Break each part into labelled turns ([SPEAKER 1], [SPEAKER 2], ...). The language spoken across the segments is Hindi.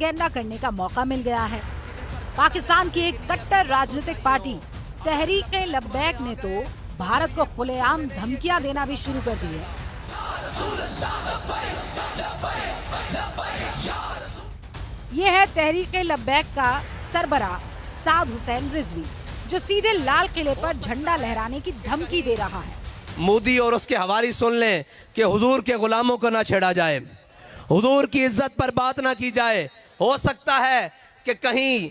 [SPEAKER 1] प्रोपेगेंडा करने का मौका मिल गया है। पाकिस्तान की एक कट्टर राजनीतिक पार्टी तहरीक-ए-लब्बैक ने तो भारत को खुलेआम धमकियां देना भी शुरू कर दी है। ये है तहरीक-ए-लब्बैक का सरबराह साद हुसैन रिजवी, जो सीधे लाल किले पर झंडा लहराने की धमकी दे रहा है।
[SPEAKER 2] मोदी और उसके हवारी सुन लें कि हुजूर के गुलामों को ना छेड़ा जाए, हुजूर की इज्जत पर बात ना की जाए। हो सकता है कि कहीं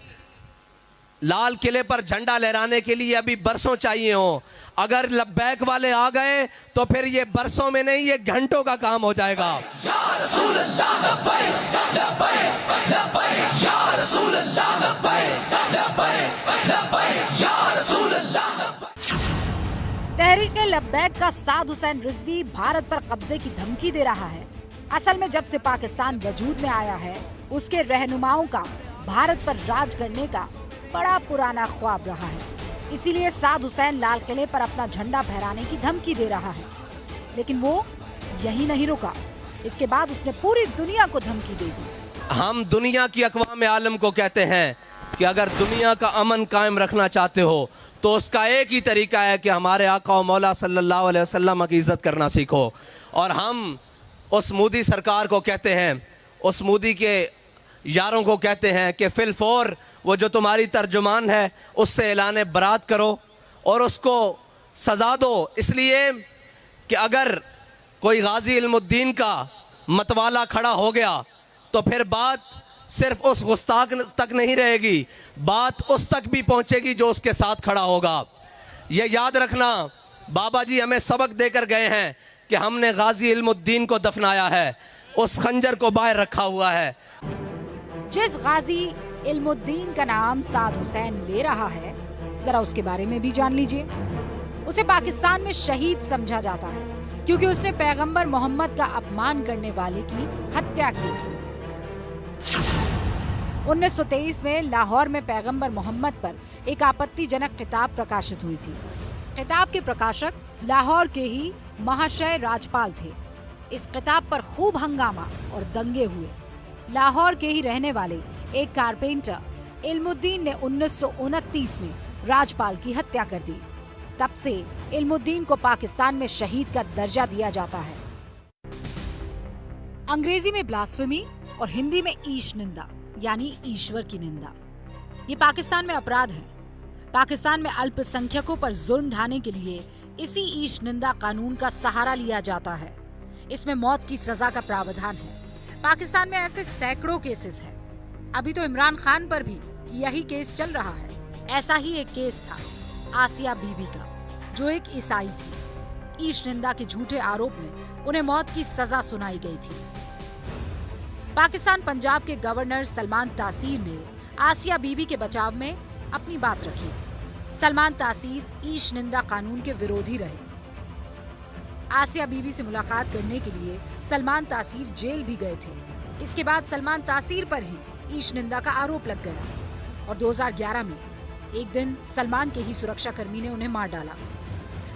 [SPEAKER 2] लाल किले पर झंडा लहराने के लिए अभी बरसों चाहिए हो। अगर लब्बैक वाले आ गए तो फिर ये बरसों में नहीं, ये घंटों का काम हो जाएगा।
[SPEAKER 1] तहरीक-ए-लब्बैक का साद हुसैन रिजवी भारत पर कब्जे की धमकी दे रहा है। असल में जब से पाकिस्तान वजूद में आया है, उसके रहनुमाओं का भारत पर राज करने का बड़ा पुराना ख्वाब रहा है। इसीलिए साद हुसैन लाल किले पर अपना झंडा फहराने की धमकी दे रहा है। लेकिन वो यही नहीं रुका, इसके बाद उसने पूरी दुनिया को धमकी दे दी।
[SPEAKER 2] हम दुनिया की अक़वाम आलम को कहते हैं कि अगर दुनिया का अमन कायम रखना चाहते हो तो उसका एक ही तरीका है कि हमारे आका और मौला सल्लल्लाहु अलैहि वसल्लम की इज़्ज़त करना सीखो। और हम उस मोदी सरकार को कहते हैं, उस मोदी के यारों को कहते हैं कि फिलफौर वो जो तुम्हारी तर्जुमान है उससे ऐलान बरात करो और उसको सज़ा दो। इसलिए कि अगर कोई गाजी इल्मुद्दीन का मतवाला खड़ा हो गया तो फिर बात सिर्फ उस गुस्ताख तक नहीं रहेगी, बात उस तक भी पहुंचेगी जो उसके साथ खड़ा होगा। ये याद रखना, बाबा जी हमें सबक देकर गए हैं कि हमने गाजी इल्मुद्दीन को दफनाया है, उस खंजर को बाहर रखा हुआ है।
[SPEAKER 1] जिस गाजी इल्मुद्दीन का नाम साद हुसैन ले रहा है, जरा उसके बारे में भी जान लीजिए। उसे पाकिस्तान में शहीद समझा जाता है क्योंकि उसने पैगंबर मोहम्मद का अपमान करने वाले की हत्या की थी। 1923 में लाहौर में पैगंबर मोहम्मद पर एक आपत्तिजनक किताब प्रकाशित हुई थी। किताब के प्रकाशक लाहौर के ही महाशय राजपाल थे। इस किताब पर खूब हंगामा और दंगे हुए। लाहौर के ही रहने वाले एक कारपेंटर इल्मुद्दीन ने 1929 में राजपाल की हत्या कर दी। तब से इल्मुद्दीन को पाकिस्तान में शहीद का दर्जा दिया जाता है। अंग्रेजी में ब्लास्फेमी और हिंदी में ईश निंदा यानी ईश्वर की निंदा, ये पाकिस्तान में अपराध है। पाकिस्तान में अल्पसंख्यकों पर जुल्म ढाने के लिए इसी ईश निंदा कानून का सहारा लिया जाता है। इसमें मौत की सजा का प्रावधान है। पाकिस्तान में ऐसे सैकड़ों केसेस हैं। अभी तो इमरान खान पर भी यही केस चल रहा है। ऐसा ही एक केस था आसिया बीबी का, जो एक ईसाई थी। ईश निंदा के झूठे आरोप में उन्हें मौत की सजा सुनाई गई थी। पाकिस्तान पंजाब के गवर्नर सलमान तासीर ने आसिया बीबी के बचाव में अपनी बात रखी। सलमान तासीर ईश निंदा कानून के विरोधी रहे। आसिया बीबी से मुलाकात करने के लिए सलमान तासीर जेल भी गए थे। इसके बाद सलमान तासीर पर ही ईश निंदा का आरोप लग गया और 2011 में एक दिन सलमान के ही सुरक्षाकर्मी ने उन्हें मार डाला।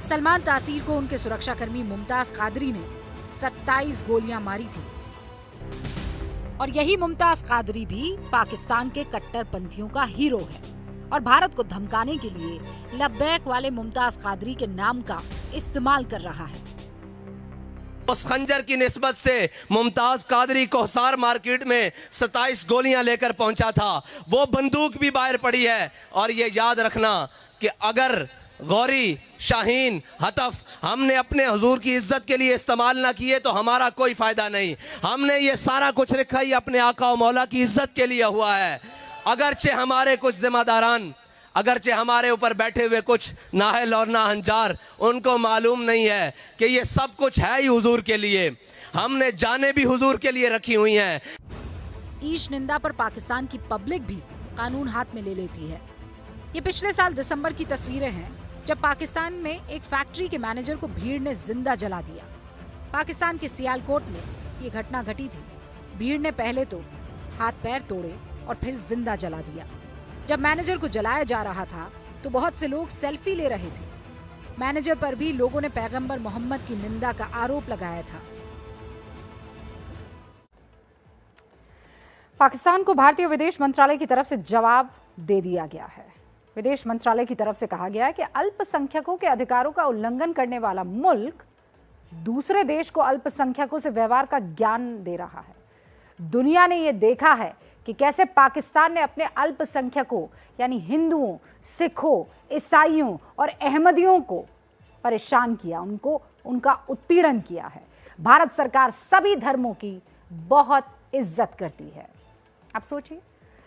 [SPEAKER 1] सलमान तासीर को उनके सुरक्षाकर्मी मुमताज कादरी ने 27 गोलियां मारी थी। और यही मुमताज कादरी भी पाकिस्तान के कट्टरपंथियों का हीरो है और भारत को धमकाने के लिए लब्बैक वाले मुमताज कादरी के नाम का इस्तेमाल कर रहा है।
[SPEAKER 2] उस खंजर की निस्बत से मुमताज कादरी कोहसार मार्केट में 27 गोलियां लेकर पहुंचा था। वो बंदूक भी बाहर पड़ी है। और ये याद रखना कि अगर गौरी, शाहीन, हतफ हमने अपने हुजूर की इज्जत के लिए इस्तेमाल ना किए तो हमारा कोई फायदा नहीं। हमने ये सारा कुछ रखा ही अपने आका और मौला की इज्जत के लिए हुआ है। अगरचे हमारे कुछ जिम्मेदारान, अगरचे हमारे ऊपर बैठे हुए कुछ नाहल और नाहंजार, उनको मालूम नहीं है कि ये सब कुछ है ही हुजूर के लिए। हमने जाने भी हुजूर के लिए रखी हुई हैं।
[SPEAKER 1] ईश निंदा पर पाकिस्तान की पब्लिक भी कानून हाथ में ले लेती है। ये पिछले साल दिसंबर की तस्वीरें हैं जब पाकिस्तान में एक फैक्ट्री के मैनेजर को भीड़ ने जिंदा जला दिया। पाकिस्तान के सियालकोट में ये घटना घटी थी। भीड़ ने पहले तो हाथ पैर तोड़े और फिर जिंदा जला दिया। जब मैनेजर को जलाया जा रहा था तो बहुत से लोग सेल्फी ले रहे थे। मैनेजर पर भी लोगों ने पैगंबर मोहम्मद की निंदा का आरोप लगाया था। पाकिस्तान को भारतीय विदेश मंत्रालय की तरफ से जवाब दे दिया गया है। विदेश मंत्रालय की तरफ से कहा गया है कि अल्पसंख्यकों के अधिकारों का उल्लंघन करने वाला मुल्क दूसरे देश को अल्पसंख्यकों से व्यवहार का ज्ञान दे रहा है। दुनिया ने यह देखा है कि कैसे पाकिस्तान ने अपने अल्पसंख्यकों यानी हिंदुओं, सिखों, ईसाइयों और अहमदियों को परेशान किया, उनका उत्पीड़न किया है। भारत सरकार सभी धर्मों की बहुत इज्जत करती है। आप सोचिए,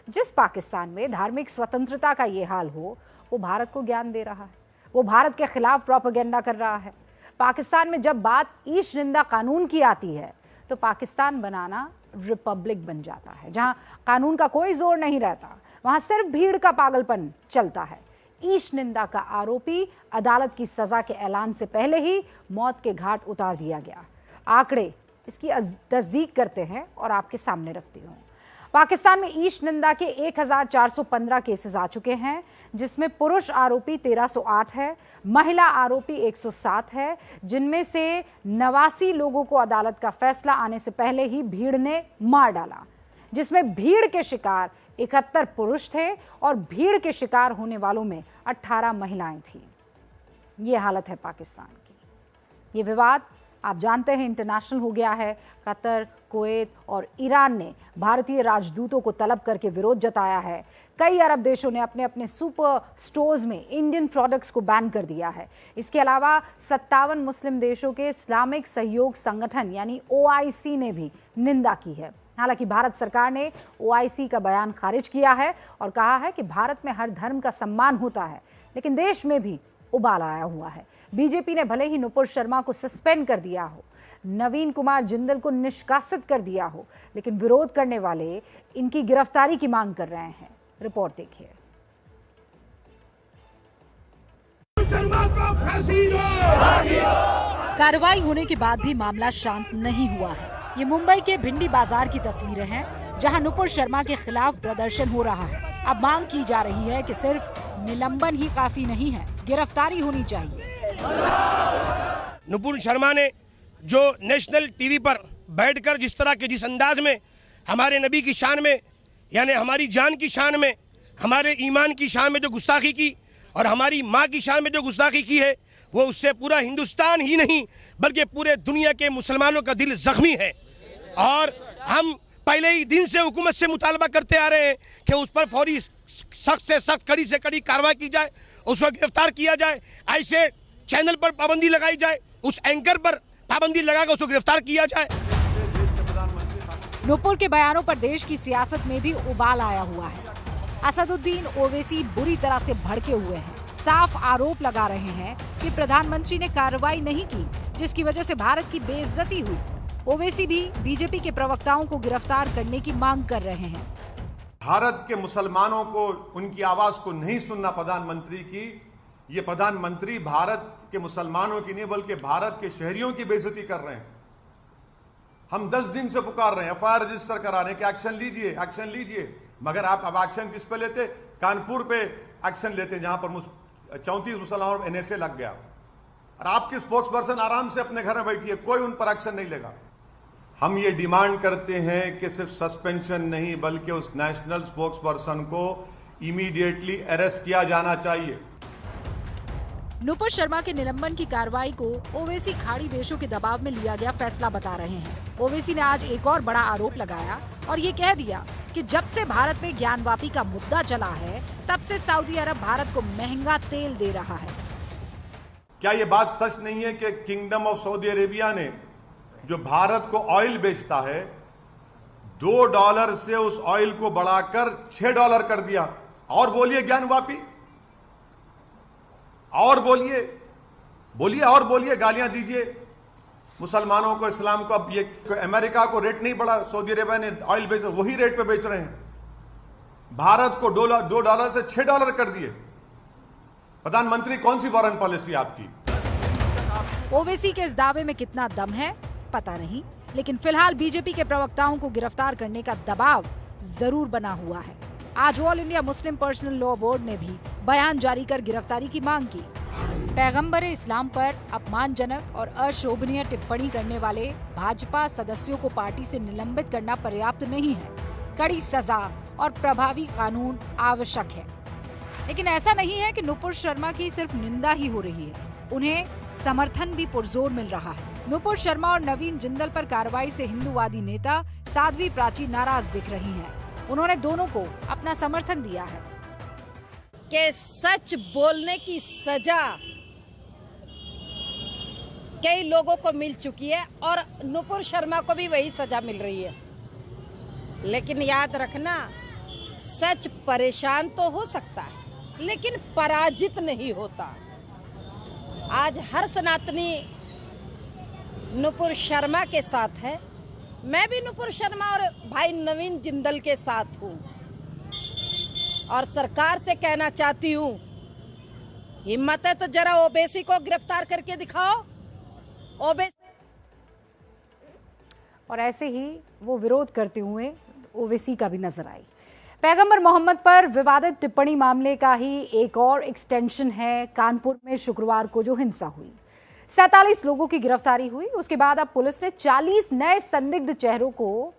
[SPEAKER 1] जिस पाकिस्तान में धार्मिक स्वतंत्रता का ये हाल हो, वो भारत को ज्ञान दे रहा है, वो भारत के खिलाफ प्रोपेगेंडा कर रहा है। पाकिस्तान में जब बात ईश निंदा कानून की आती है तो पाकिस्तान बनाना रिपब्लिक बन जाता है, जहां कानून का कोई जोर नहीं रहता, वहां सिर्फ भीड़ का पागलपन चलता है। ईश निंदा का आरोपी अदालत की सजा के ऐलान से पहले ही मौत के घाट उतार दिया गया। आंकड़े इसकी तस्दीक करते हैं और आपके सामने रखती हूं। पाकिस्तान में ईश निंदा के 1415 केसेस आ चुके हैं, जिसमें पुरुष आरोपी 1308 है, महिला आरोपी 107 है, जिनमें से 89 लोगों को अदालत का फैसला आने से पहले ही भीड़ ने मार डाला, जिसमें भीड़ के शिकार 71 पुरुष थे और भीड़ के शिकार होने वालों में 18 महिलाएं थीं। ये हालत है पाकिस्तान की। ये विवाद आप जानते हैं इंटरनेशनल हो गया है। कतर, कुवैत और ईरान ने भारतीय राजदूतों को तलब करके विरोध जताया है। कई अरब देशों ने अपने अपने सुपर स्टोर्स में इंडियन प्रोडक्ट्स को बैन कर दिया है। इसके अलावा 57 मुस्लिम देशों के इस्लामिक सहयोग संगठन यानी OIC ने भी निंदा की है। हालांकि भारत सरकार ने OIC का बयान खारिज किया है और कहा है कि भारत में हर धर्म का सम्मान होता है, लेकिन देश में भी उबाल आया हुआ है। बीजेपी ने भले ही नुपुर शर्मा को सस्पेंड कर दिया हो, नवीन कुमार जिंदल को निष्कासित कर दिया हो, लेकिन विरोध करने वाले इनकी गिरफ्तारी की मांग कर रहे हैं। रिपोर्ट देखिए। कार्रवाई होने के बाद भी मामला शांत नहीं हुआ है। ये मुंबई के भिंडी बाजार की तस्वीरें हैं, जहां नुपुर शर्मा के खिलाफ प्रदर्शन हो रहा है। अब मांग की जा रही है कि सिर्फ निलंबन ही काफी नहीं है, गिरफ्तारी होनी चाहिए।
[SPEAKER 3] नुपुर शर्मा ने जो नेशनल टीवी पर बैठकर जिस तरह के जिस अंदाज में हमारे नबी की शान में यानी हमारी जान की शान में, हमारे ईमान की शान में जो गुस्ताखी की और हमारी माँ की शान में जो गुस्ताखी की है, वो उससे पूरा हिंदुस्तान ही नहीं बल्कि पूरे दुनिया के मुसलमानों का दिल जख्मी है। और हम पहले ही दिन से हुकूमत से मुतालबा करते आ रहे हैं कि उस पर फौरी सख्त से सख्त, कड़ी से कड़ी कार्रवाई की जाए, उसको गिरफ्तार किया जाए, ऐसे चैनल पर पाबंदी लगाई जाए, उस एंकर पर पाबंदी लगाकर उसको गिरफ्तार किया जाए।
[SPEAKER 1] नुपुर के बयानों पर देश की सियासत में भी उबाल आया हुआ है। असदुद्दीन ओवैसी बुरी तरह से भड़के हुए हैं, साफ आरोप लगा रहे हैं कि प्रधानमंत्री ने कार्रवाई नहीं की, जिसकी वजह से भारत की बेइज्जती हुई। ओवैसी भी बीजेपी के प्रवक्ताओं को गिरफ्तार करने की मांग कर रहे हैं।
[SPEAKER 4] भारत के मुसलमानों को उनकी आवाज को नहीं सुनना प्रधानमंत्री की, ये प्रधानमंत्री भारत के मुसलमानों की नहीं बल्कि भारत के शहरियों की बेइज्जती कर रहे हैं। हम 10 दिन से पुकार रहे हैं, FIR रजिस्टर करा रहे हैं कि एक्शन लीजिए, एक्शन लीजिए, मगर आप अब एक्शन किस पे लेते? कानपुर पे एक्शन लेते जहां पर 34 मुसलमानों पर NSA लग गया, और आपकी स्पोक्स पर्सन आराम से अपने घर में बैठी है, कोई उन पर एक्शन नहीं लेगा। हम ये डिमांड करते हैं कि सिर्फ सस्पेंशन नहीं बल्कि उस नेशनल स्पोक्स पर्सन को इमीडिएटली अरेस्ट किया जाना चाहिए।
[SPEAKER 1] नुपुर शर्मा के निलंबन की कार्रवाई को ओवैसी खाड़ी देशों के दबाव में लिया गया फैसला बता रहे हैं। ओवैसी ने आज एक और बड़ा आरोप लगाया और ये कह दिया कि जब से भारत में ज्ञानवापी का मुद्दा चला है, तब से सऊदी अरब भारत को महंगा तेल दे रहा है।
[SPEAKER 4] क्या ये बात सच नहीं है कि किंगडम ऑफ सऊदी अरेबिया ने जो भारत को ऑयल बेचता है, $2 से उस ऑयल को बढ़ाकर $6 कर दिया? और बोलिए ज्ञानवापी, और बोलिए बोलिए और बोलिए, गालियां दीजिए मुसलमानों को, इस्लाम को। अब ये अमेरिका को रेट नहीं बढ़ा, सऊदी अरेबिया ने ऑयल बेच, वही रेट पे बेच रहे हैं। भारत को $2 से $6 कर दिए। प्रधानमंत्री कौन सी फॉरेन पॉलिसी आपकी?
[SPEAKER 1] ओवैसी के इस दावे में कितना दम है पता नहीं, लेकिन फिलहाल बीजेपी के प्रवक्ताओं को गिरफ्तार करने का दबाव जरूर बना हुआ है। आज all India Muslim personal law board ने भी बयान जारी कर गिरफ्तारी की मांग की। पैगंबर इस्लाम पर अपमानजनक और अशोभनीय टिप्पणी करने वाले भाजपा सदस्यों को पार्टी से निलंबित करना पर्याप्त नहीं है। कड़ी सजा और प्रभावी कानून आवश्यक है। लेकिन ऐसा नहीं है कि नुपुर शर्मा की सिर्फ निंदा ही हो रही है, उन्हें समर्थन भी पुरजोर मिल रहा है। नुपुर शर्मा और नवीन जिंदल पर कार्रवाई से हिंदूवादी नेता साध्वी प्राची नाराज दिख रही हैं। उन्होंने दोनों को अपना समर्थन दिया है
[SPEAKER 5] कि सच बोलने की सजा कई लोगों को मिल चुकी है और नुपुर शर्मा को भी वही सजा मिल रही है। लेकिन याद रखना, सच परेशान तो हो सकता है लेकिन पराजित नहीं होता। आज हर सनातनी नुपुर शर्मा के साथ है। मैं भी नुपुर शर्मा और भाई नवीन जिंदल के साथ हूँ और सरकार से कहना चाहती हूँ, हिम्मत है तो जरा ओबीसी को गिरफ्तार करके दिखाओ।
[SPEAKER 1] और ऐसे ही वो विरोध करते हुए ओवैसी का भी नजर आई। पैगंबर मोहम्मद पर विवादित टिप्पणी मामले का ही एक और एक्सटेंशन है कानपुर में शुक्रवार को जो हिंसा हुई। 47 लोगों की गिरफ्तारी हुई। उसके बाद अब पुलिस ने 40 नए संदिग्ध चेहरों को,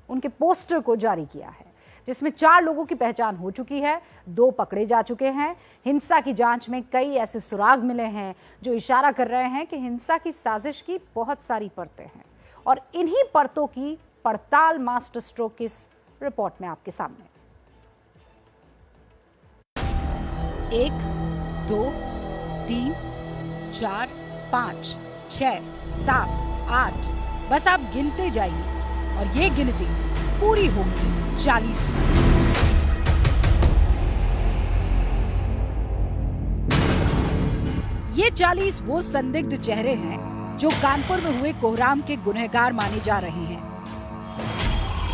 [SPEAKER 1] उनके पोस्टर को जारी किया है, जिसमें 4 लोगों की पहचान हो चुकी है, 2 पकड़े जा चुके हैं। हिंसा की जांच में कई ऐसे सुराग मिले हैं जो इशारा कर रहे हैं कि हिंसा की साजिश की बहुत सारी परतें हैं और इन्हीं परतों की पड़ताल मास्टर स्ट्रोक की इस रिपोर्ट में आपके सामने। 1, 2, 3, 4, 5, 6, 7, 8 बस आप गिनते जाइए और ये गिनती पूरी होगी 40 में। ये 40 वो संदिग्ध चेहरे हैं जो कानपुर में हुए कोहराम के गुनहगार माने जा रहे हैं।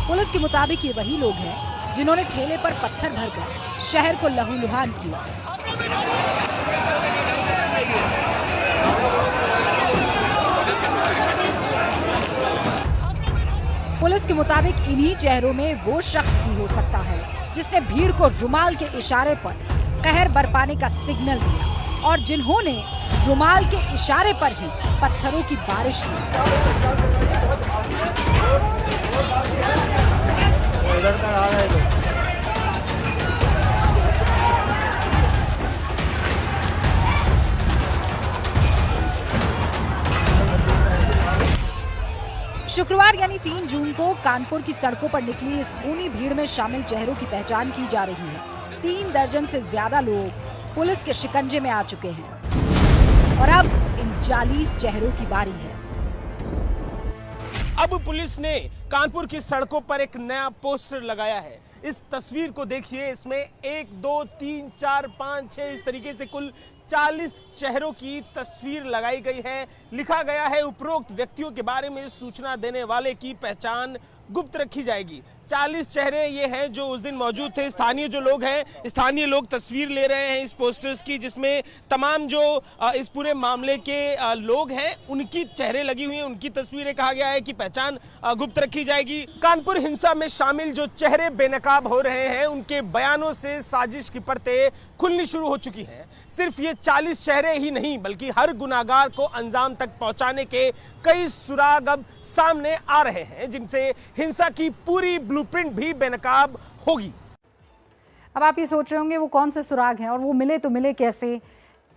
[SPEAKER 1] पुलिस के मुताबिक ये वही लोग हैं जिन्होंने ठेले पर पत्थर भरकर शहर को लहूलुहान किया। पुलिस के मुताबिक इन्हीं चेहरों में वो शख्स भी हो सकता है जिसने भीड़ को रुमाल के इशारे पर कहर बरपाने का सिग्नल दिया और जिन्होंने रुमाल के इशारे पर ही पत्थरों की बारिश की। शुक्रवार यानी 3 जून को कानपुर की सड़कों पर निकली इस खूनी भीड़ में शामिल चेहरों की पहचान की जा रही है। 3 दर्जन से ज्यादा लोग पुलिस के शिकंजे में आ चुके हैं और अब इन 40 चेहरों की बारी है।
[SPEAKER 6] अब पुलिस ने कानपुर की सड़कों पर एक नया पोस्टर लगाया है। इस तस्वीर को देखिए, इसमें 1, 2, 3, 4, 5, 6 इस तरीके से कुल 40 चेहरों की तस्वीर लगाई गई है। लिखा गया है उपरोक्त व्यक्तियों के बारे में सूचना देने वाले की पहचान गुप्त रखी जाएगी। 40 चेहरे ये हैं जो उस दिन मौजूद थे। स्थानीय जो लोग हैं, स्थानीय लोग तस्वीर ले रहे हैं इस पोस्टर्स की, जिसमें तमाम जो इस पूरे मामले के लोग हैं उनकी चेहरे लगी हुई हैं, उनकी तस्वीरें। कहा गया है कि पहचान गुप्त रखी जाएगी। कानपुर हिंसा में शामिल जो चेहरे बेनकाब हो रहे हैं उनके बयानों से साजिश की परतें खुलनी शुरू हो चुकी हैं। सिर्फ ये 40 चेहरे ही नहीं बल्कि हर गुनाहगार को अंजाम तक पहुंचाने के कई सुराग अब सामने आ रहे हैं, जिनसे हिंसा की पूरी ब्लूप्रिंट भी बेनकाब होगी।
[SPEAKER 1] अब आप ये सोच रहे होंगे वो कौन से सुराग हैं और वो मिले तो मिले कैसे।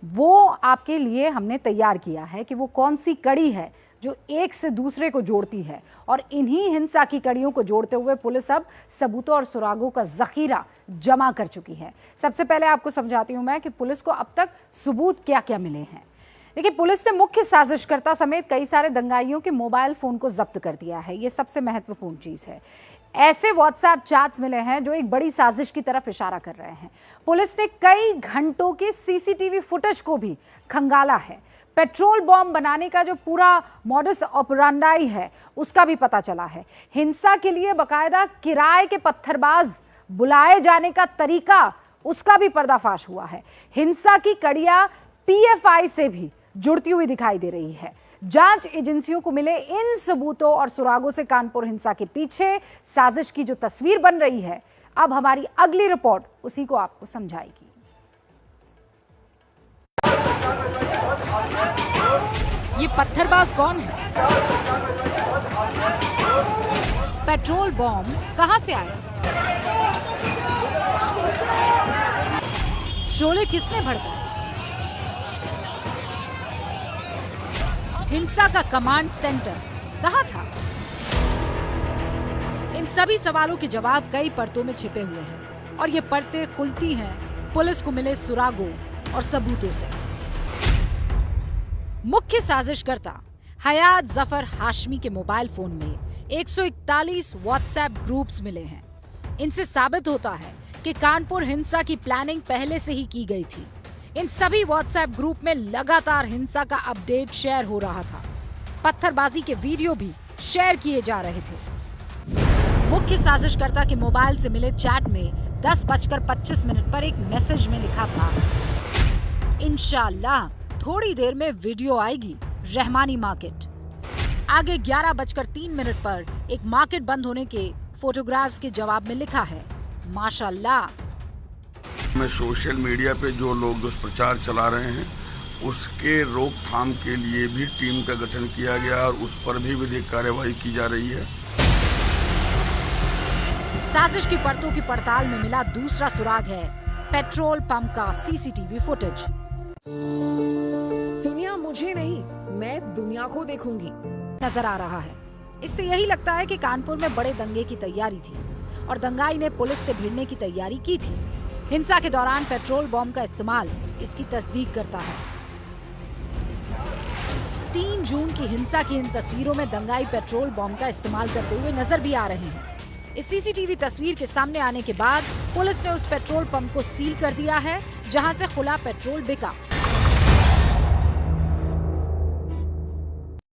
[SPEAKER 1] वो आपके लिए हमने तैयार किया है कि वो कौन सी कड़ी है जो एक से दूसरे को जोड़ती है और इन्हीं हिंसा की कड़ियों को जोड़ते हुए पुलिस अब सबूतों और सुरागों का जखीरा जमा कर चुकी है। सबसे पहले आपको समझाती हूं मैं कि पुलिस को अब तक सबूत क्या क्या मिले हैं। देखिए, पुलिस ने मुख्य साजिशकर्ता समेत कई सारे दंगाइयों के मोबाइल फोन को जब्त कर दिया है। ये सबसे महत्वपूर्ण चीज है। ऐसे व्हाट्सएप चैट्स मिले हैं जो एक बड़ी साजिश की तरफ इशारा कर रहे हैं। पुलिस ने कई घंटों के सीसीटीवी फुटेज को भी खंगाला है। पेट्रोल बॉम्ब बनाने का जो पूरा मॉडस ऑपरेंडाई है उसका भी पता चला है। हिंसा के लिए बकायदा किराए के पत्थरबाज बुलाए जाने का तरीका, उसका भी पर्दाफाश हुआ है। हिंसा की कड़ियां पीएफआई से भी जुड़ती हुई दिखाई दे रही है। जांच एजेंसियों को मिले इन सबूतों और सुरागों से कानपुर हिंसा के पीछे साजिश की जो तस्वीर बन रही है, अब हमारी अगली रिपोर्ट उसी को आपको समझाएगी। ये पत्थरबाज कौन है? पेट्रोल बॉम्ब कहां से आया? शोले किसने भड़काया? हिंसा का कमांड सेंटर कहां था? इन सभी सवालों के जवाब कई परतों में छिपे हुए हैं और ये परतें खुलती हैं पुलिस को मिले सुरागों और सबूतों से। मुख्य साजिशकर्ता हयात जफर हाशमी के मोबाइल फोन में 141 व्हाट्सएप ग्रुप्स मिले हैं। इनसे साबित होता है कि कानपुर हिंसा की प्लानिंग पहले से ही की गई थी। इन सभी व्हाट्सएप ग्रुप में लगातार हिंसा का अपडेट शेयर हो रहा था। पत्थरबाजी के वीडियो भी शेयर किए जा रहे थे। मुख्य साजिशकर्ता के मोबाइल से मिले चैट में 10:25 पर एक मैसेज में लिखा था, इंशाअल्लाह थोड़ी देर में वीडियो आएगी रहमानी मार्केट। आगे 11:03 पर एक मार्केट बंद होने के फोटोग्राफ्स के जवाब में लिखा है, माशाअल्लाह।
[SPEAKER 7] में सोशल मीडिया पे जो लोग दुष्प्रचार चला रहे हैं उसके रोकथाम के लिए भी टीम का गठन किया गया और उस पर भी विधिक कार्रवाई की जा रही है।
[SPEAKER 1] साजिश की परतों की पड़ताल में मिला दूसरा सुराग है पेट्रोल पंप का सीसीटीवी फुटेज।
[SPEAKER 8] दुनिया मुझे नहीं, मैं दुनिया को देखूंगी
[SPEAKER 1] नजर आ रहा है। इससे यही लगता है कि कानपुर में बड़े दंगे की तैयारी थी और दंगाई ने पुलिस से भिड़ने की तैयारी की थी। हिंसा के दौरान पेट्रोल बॉम्ब का इस्तेमाल इसकी तस्दीक करता है। 3 जून की हिंसा की इन तस्वीरों में दंगाई पेट्रोल बॉम्ब का इस्तेमाल करते हुए नजर भी आ रहे हैं। इस सीसीटीवी तस्वीर के सामने आने के बाद पुलिस ने उस पेट्रोल पंप को सील कर दिया है जहां से खुला पेट्रोल बिका।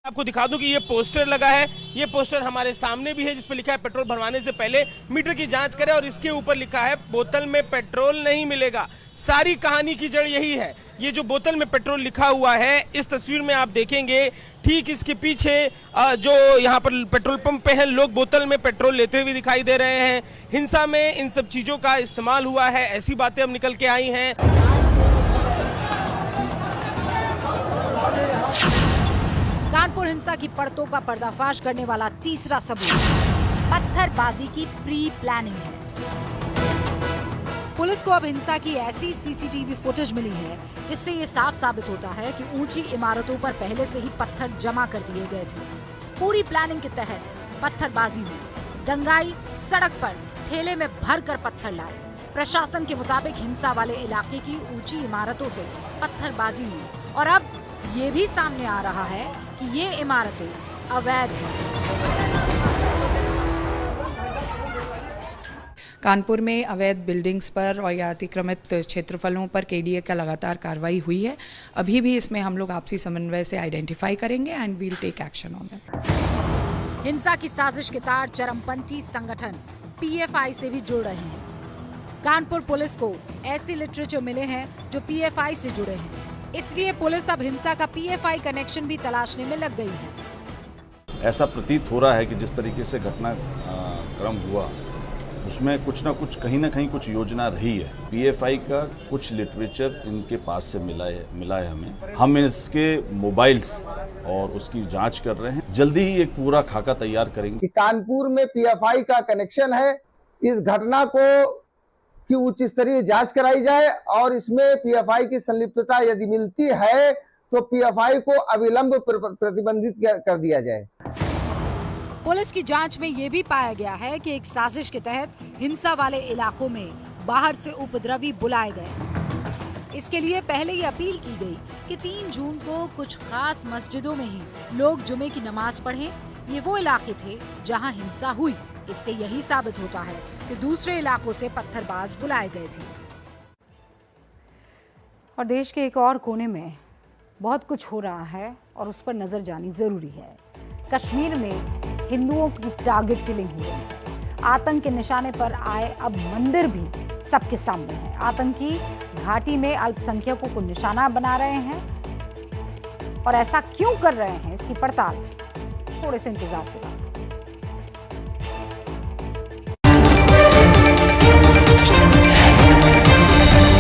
[SPEAKER 6] आपको दिखा दूं कि ये पोस्टर लगा है, ये पोस्टर हमारे सामने भी है जिस पर लिखा है पेट्रोल भरवाने से पहले मीटर की जांच करें और इसके ऊपर लिखा है बोतल में पेट्रोल नहीं मिलेगा। सारी कहानी की जड़ यही है। ये जो बोतल में पेट्रोल लिखा हुआ है इस तस्वीर में आप देखेंगे ठीक इसके पीछे जो यहाँ पर पेट्रोल पंप पे है लोग बोतल में पेट्रोल लेते हुए दिखाई दे रहे हैं। हिंसा में इन सब चीजों का इस्तेमाल हुआ है, ऐसी बातें अब निकल के आई हैं।
[SPEAKER 1] कानपुर हिंसा की परतों का पर्दाफाश करने वाला तीसरा सबूत पत्थरबाजी की प्री प्लानिंग है। पुलिस को अब हिंसा की ऐसी सीसीटीवी फुटेज मिली है जिससे ये साफ साबित होता है कि ऊंची इमारतों पर पहले से ही पत्थर जमा कर दिए गए थे। पूरी प्लानिंग के तहत पत्थरबाजी हुई। दंगाई सड़क पर ठेले में भर कर पत्थर लाए। प्रशासन के मुताबिक हिंसा वाले इलाके की ऊंची इमारतों से पत्थरबाजी हुई और अब ये भी सामने आ रहा है कि ये इमारतें अवैध हैं।
[SPEAKER 8] कानपुर में अवैध बिल्डिंग्स पर और या अतिक्रमित क्षेत्रफलों पर केडीए का लगातार कार्रवाई हुई है। अभी भी इसमें हम लोग आपसी समन्वय से आइडेंटिफाई करेंगे and will take action on that.
[SPEAKER 1] हिंसा की साजिश के तार चरमपंथी संगठन पीएफआई से भी जुड़ रहे हैं। कानपुर पुलिस को ऐसे लिटरेचर मिले हैं जो पीएफआई से जुड़े हैं, इसलिए पुलिस अब हिंसा का पीएफआई कनेक्शन भी तलाशने में लग गई है।
[SPEAKER 9] ऐसा प्रतीत हो रहा है कि जिस तरीके से घटनाक्रम हुआ उसमें कुछ ना कुछ कहीं ना कहीं कुछ योजना रही है। पीएफआई का कुछ लिटरेचर इनके पास से मिला है हमें। हम इसके मोबाइल्स और उसकी जांच कर रहे हैं। जल्दी ही एक पूरा खाका तैयार करेंगे।
[SPEAKER 10] कानपुर में पीएफआई का कनेक्शन है। इस घटना को की उच्च स्तरीय जांच कराई जाए और इसमें पीएफआई की संलिप्तता यदि मिलती है तो पीएफआई को अविलंब प्रतिबंधित कर दिया जाए।
[SPEAKER 1] पुलिस की जांच में ये भी पाया गया है कि एक साजिश के तहत हिंसा वाले इलाकों में बाहर से उपद्रवी बुलाए गए। इसके लिए पहले ही अपील की गई कि 3 जून को कुछ खास मस्जिदों में ही लोग जुमे की नमाज पढ़ें। ये वो इलाके थे जहां हिंसा हुई। इससे यही साबित होता है कि दूसरे इलाकों से पत्थरबाज बुलाए गए थे।
[SPEAKER 11] और देश के एक और कोने में बहुत कुछ हो रहा है और उस पर नजर जानी जरूरी है। कश्मीर में हिंदुओं की टारगेट किलिंग हुई है। आतंक के निशाने पर आए अब मंदिर भी सबके सामने है। आतंकी घाटी में अल्पसंख्यकों को निशाना बना रहे हैं और ऐसा क्यों कर रहे हैं इसकी पड़ताल थोड़े से इंतजार के बाद।